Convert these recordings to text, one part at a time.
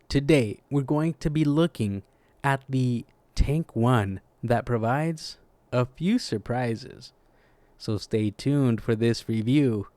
Today, we're going to be looking at the Tank 1 that provides a few surprises. So stay tuned for this review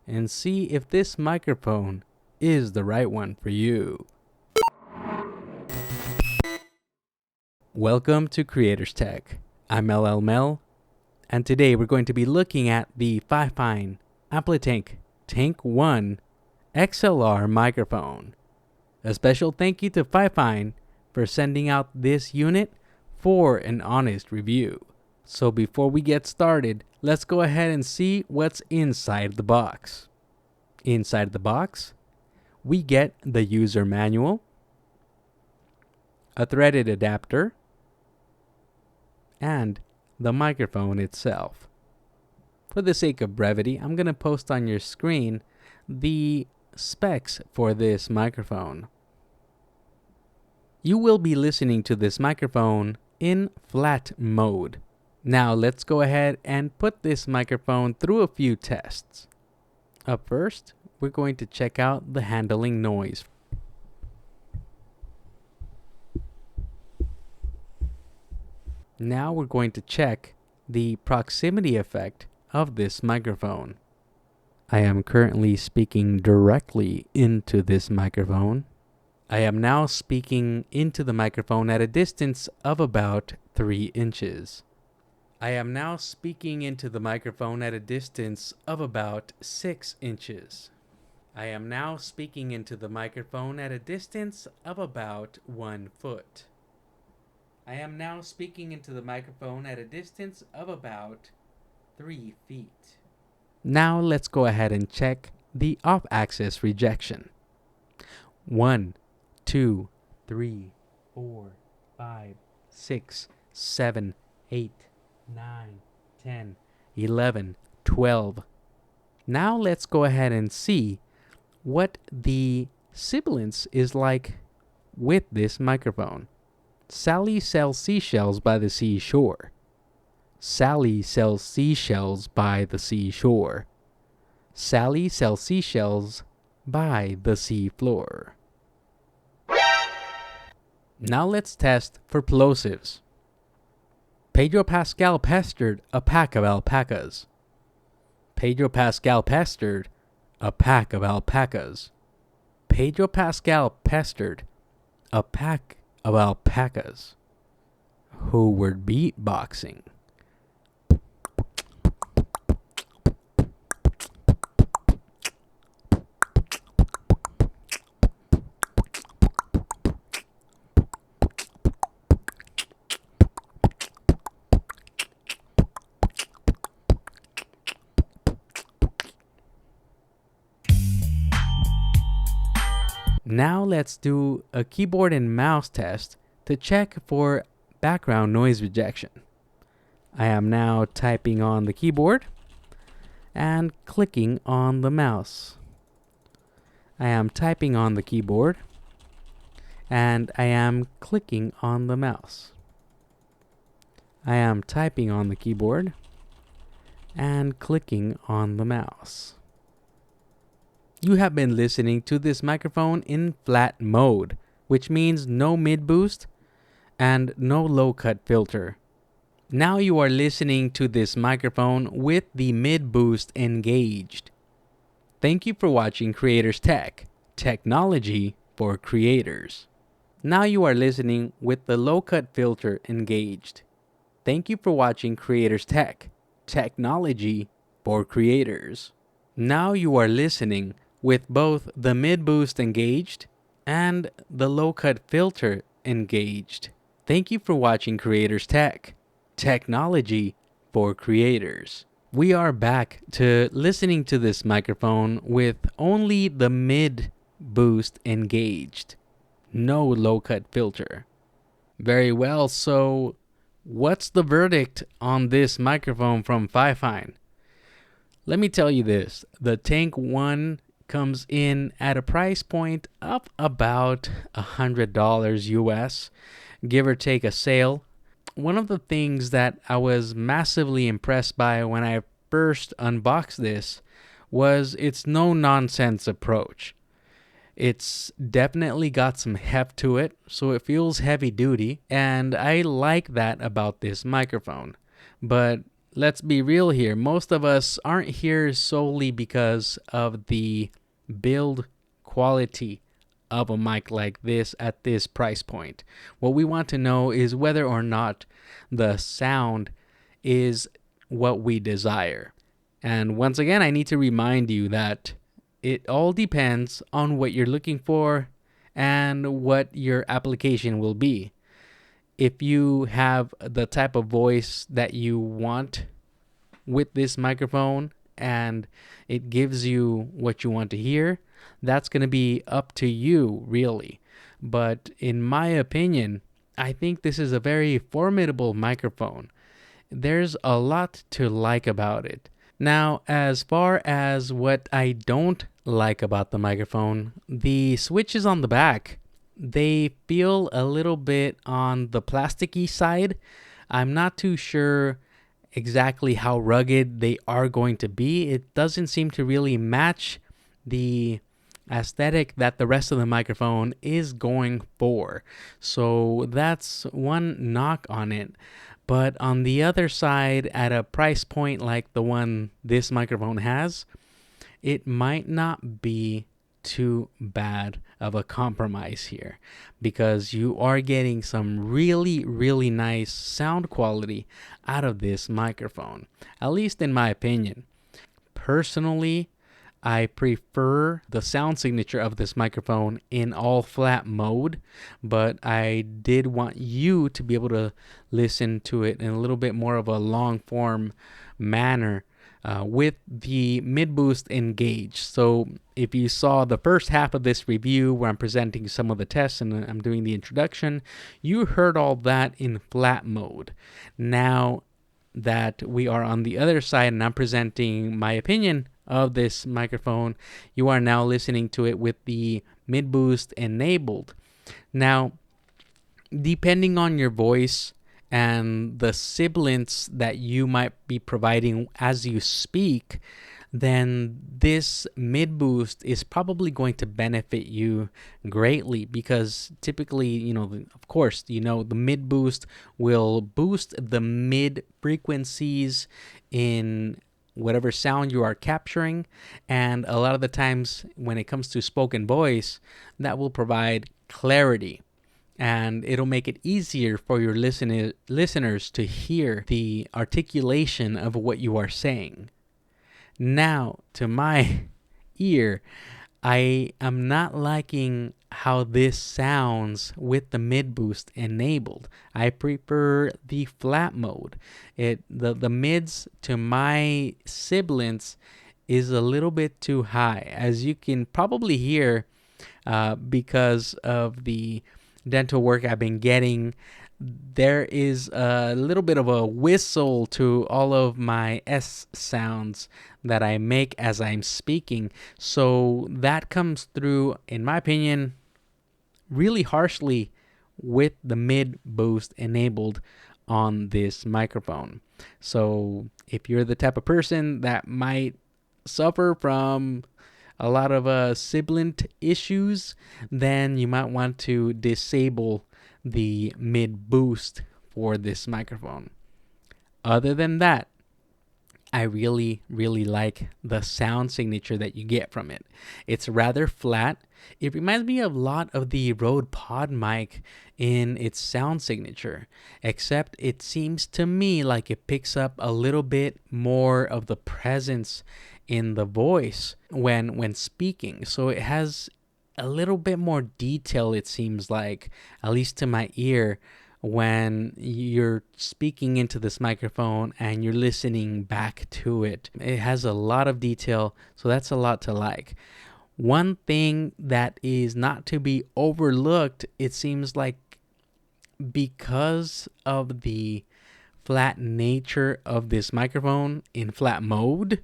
and see if this microphone is the right one for you. Welcome to Creators Tech. I'm LL Mel, and today we're going to be looking at the Fifine Amplitank Tank 1 XLR microphone. A special thank you to Fifine for sending out this unit for an honest review. So before we get started, let's go ahead and see what's inside the box. Inside the box, we get the user manual, a threaded adapter, and the microphone itself. For the sake of brevity, I'm going to post on your screen the specs for this microphone. You will be listening to this microphone in flat mode. Now let's go ahead and put this microphone through a few tests. Up first, we're going to check out the handling noise. Now we're going to check the proximity effect of this microphone. I am currently speaking directly into this microphone. I am now speaking into the microphone at a distance of about 3 inches. I am now speaking into the microphone at a distance of about 6 inches. I am now speaking into the microphone at a distance of about 1 foot. I am now speaking into the microphone at a distance of about 3 feet. Now let's go ahead and check the off-axis rejection. 1, 2, 3, 4, 5, 6, 7, 8, 9, 10, 11, 12. Now let's go ahead and see what the sibilance is like with this microphone. Sally sells seashells by the seashore. Sally sells seashells by the seashore. Sally sells seashells by the seafloor. Now let's test for plosives. Pedro Pascal pestered a pack of alpacas. Pedro Pascal pestered a pack of alpacas. Pedro Pascal pestered a pack of alpacas who were beatboxing. Now let's do a keyboard and mouse test to check for background noise rejection. I am now typing on the keyboard and clicking on the mouse. I am typing on the keyboard and I am clicking on the mouse. I am typing on the keyboard and clicking on the mouse. You have been listening to this microphone in flat mode, which means no mid boost and no low cut filter. Now you are listening to this microphone with the mid boost engaged. Thank you for watching Creators Tech, technology for creators. Now you are listening with the low cut filter engaged. Thank you for watching Creators Tech, technology for creators. Now you are listening with both the mid-boost engaged and the low-cut filter engaged. Thank you for watching Creators Tech, technology for creators. We are back to listening to this microphone with only the mid-boost engaged, no low-cut filter. Very well, so what's the verdict on this microphone from Fifine? Let me tell you this, the Tank 1 comes in at a price point of about $100 US, give or take a sale. One of the things that I was massively impressed by when I first unboxed this was its no-nonsense approach. It's definitely got some heft to it, so it feels heavy duty, and I like that about this microphone. But let's be real here. Most of us aren't here solely because of the build quality of a mic like this at this price point. What we want to know is whether or not the sound is what we desire. And once again, I need to remind you that it all depends on what you're looking for and what your application will be. If you have the type of voice that you want with this microphone and it gives you what you want to hear, that's going to be up to you, really. But in my opinion, I think this is a very formidable microphone. There's a lot to like about it. Now, as far as what I don't like about the microphone, the switches on the back, they feel a little bit on the plasticky side. I'm not too sure exactly how rugged they are going to be. It doesn't seem to really match the aesthetic that the rest of the microphone is going for. So that's one knock on it. But on the other side, at a price point like the one this microphone has, it might not be too bad of a compromise here, because you are getting some really, really nice sound quality out of this microphone, at least in my opinion. Personally, I prefer the sound signature of this microphone in all flat mode, but I did want you to be able to listen to it in a little bit more of a long form manner with the mid boost engaged. So if you saw the first half of this review where I'm presenting some of the tests and I'm doing the introduction, you heard all that in flat mode. Now that we are on the other side and I'm presenting my opinion of this microphone, you are now listening to it with the mid boost enabled. Now, depending on your voice and the sibilance that you might be providing as you speak, then this mid boost is probably going to benefit you greatly, because typically, of course, the mid boost will boost the mid frequencies in whatever sound you are capturing, and a lot of the times when it comes to spoken voice, that will provide clarity, and it'll make it easier for your listeners to hear the articulation of what you are saying. Now, to my ear, I am not liking how this sounds with the mid boost enabled. I prefer the flat mode. The mids to my sibilance is a little bit too high, as you can probably hear, because of the dental work I've been getting. There is a little bit of a whistle to all of my S sounds that I make as I'm speaking. So that comes through, in my opinion, really harshly with the mid boost enabled on this microphone. So if you're the type of person that might suffer from a lot of sibilant issues, then you might want to disable the mid boost for this microphone. Other than that, I really, really like the sound signature that you get from it. It's rather flat. It reminds me a lot of the Rode Pod mic in its sound signature, except it seems to me like it picks up a little bit more of the presence in the voice when speaking. So it has a little bit more detail, it seems like, at least to my ear, when you're speaking into this microphone and you're listening back to it. It has a lot of detail, so that's a lot to like. One thing that is not to be overlooked, it seems like, because of the flat nature of this microphone in flat mode,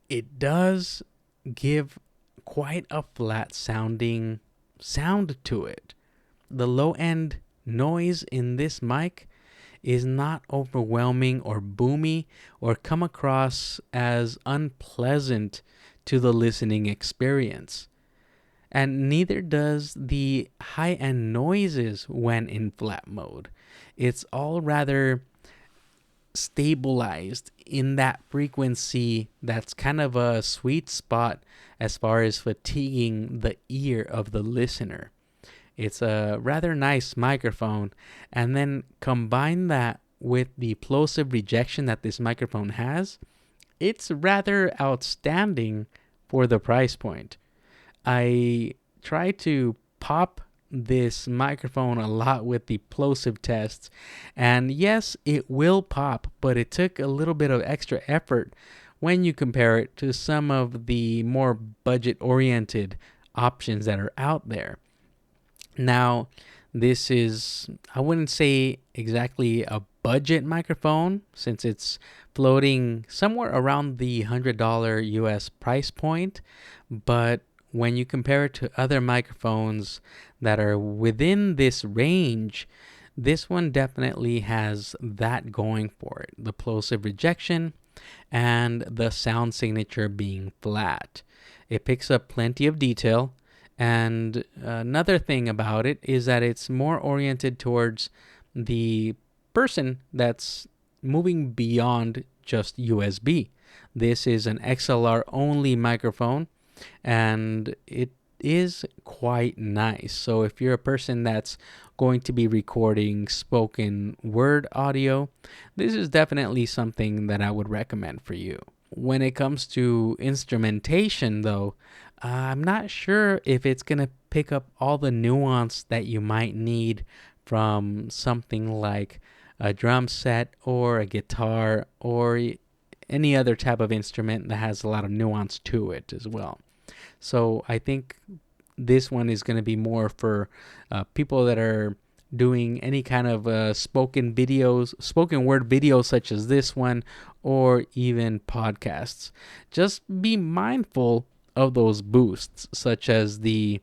it does give quite a flat sounding sound to it. The low end noise in this mic is not overwhelming or boomy or come across as unpleasant to the listening experience. and neither does the high-end noises when in flat mode. It's all rather stabilized in that frequency that's kind of a sweet spot as far as fatiguing the ear of the listener. It's a rather nice microphone, and then combine that with the plosive rejection that this microphone has, it's rather outstanding for the price point. I try to pop this microphone a lot with the plosive tests, and yes, it will pop, but it took a little bit of extra effort when you compare it to some of the more budget oriented options that are out there. Now, this is, I wouldn't say exactly a budget microphone since it's floating somewhere around the $100 US price point, but when you compare it to other microphones that are within this range, this one definitely has that going for it. The plosive rejection and the sound signature being flat. It picks up plenty of detail. And another thing about it is that it's more oriented towards the person that's moving beyond just USB. This is an XLR only microphone, and it is quite nice. So if you're a person that's going to be recording spoken word audio, this is definitely something that I would recommend for you. When it comes to instrumentation, though, I'm not sure if it's going to pick up all the nuance that you might need from something like a drum set or a guitar or any other type of instrument that has a lot of nuance to it as well. So I think this one is going to be more for people that are doing any kind of spoken word videos such as this one, or even podcasts. Just be mindful of those boosts, such as the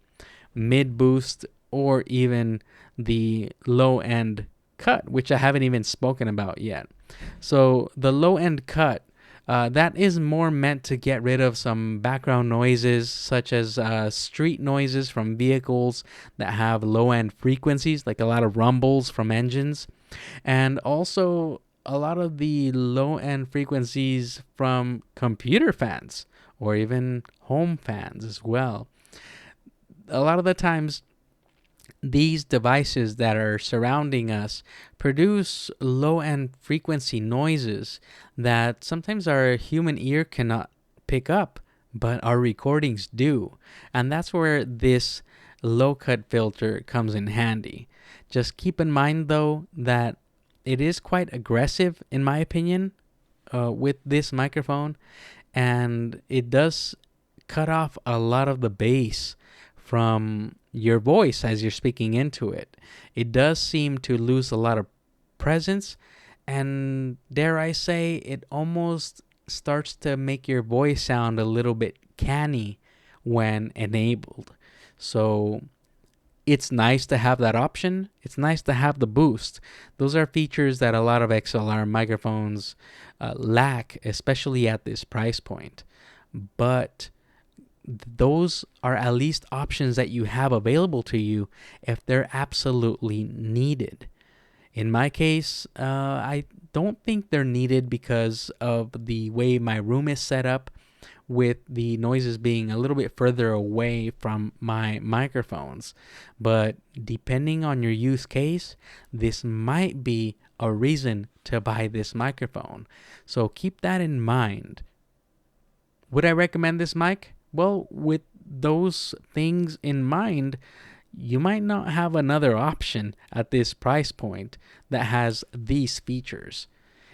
mid boost or even the low end cut, which I haven't even spoken about yet. So the low end cut, that is more meant to get rid of some background noises, such as street noises from vehicles that have low end frequencies, like a lot of rumbles from engines, and also a lot of the low end frequencies from computer fans or even home fans as well. A lot of the times, these devices that are surrounding us produce low end frequency noises that sometimes our human ear cannot pick up, but our recordings do. And that's where this low cut filter comes in handy. Just keep in mind, though, that it is quite aggressive, in my opinion, with this microphone, and it does cut off a lot of the bass from your voice as you're speaking into it. It does seem to lose a lot of presence, and dare I say, it almost starts to make your voice sound a little bit canny when enabled. So it's nice to have that option. It's nice to have the boost. Those are features that a lot of XLR microphones lack, especially at this price point. But those are at least options that you have available to you if they're absolutely needed. In my case, I don't think they're needed because of the way my room is set up, with the noises being a little bit further away from my microphones. But depending on your use case, this might be a reason to buy this microphone. So keep that in mind. Would I recommend this mic? Well, with those things in mind, you might not have another option at this price point that has these features.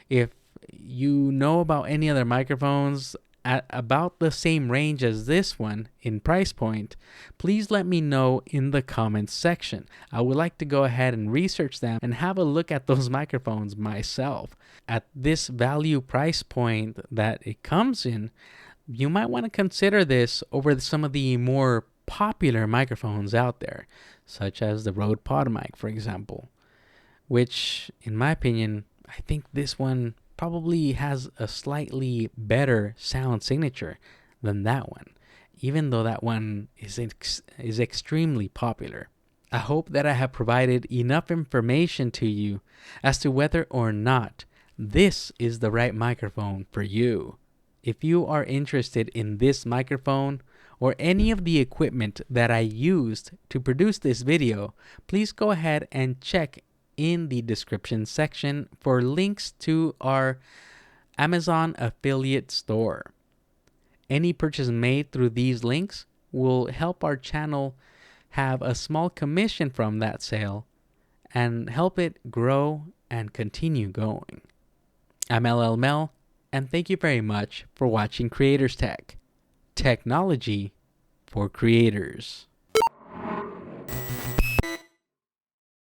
If you know about any other microphones at about the same range as this one in price point, please let me know in the comments section. I would like to go ahead and research them and have a look at those microphones myself. At this value price point that it comes in, you might want to consider this over some of the more popular microphones out there, such as the Rode PodMic, for example, which, in my opinion, I think this one probably has a slightly better sound signature than that one. even though that one is extremely popular. I hope that I have provided enough information to you as to whether or not this is the right microphone for you. If you are interested in this microphone or any of the equipment that I used to produce this video, please go ahead and check in the description section for links to our Amazon affiliate store. Any purchase made through these links will help our channel have a small commission from that sale and help it grow and continue going. I'm LL Mel, and thank you very much for watching Creators Tech, technology for creators.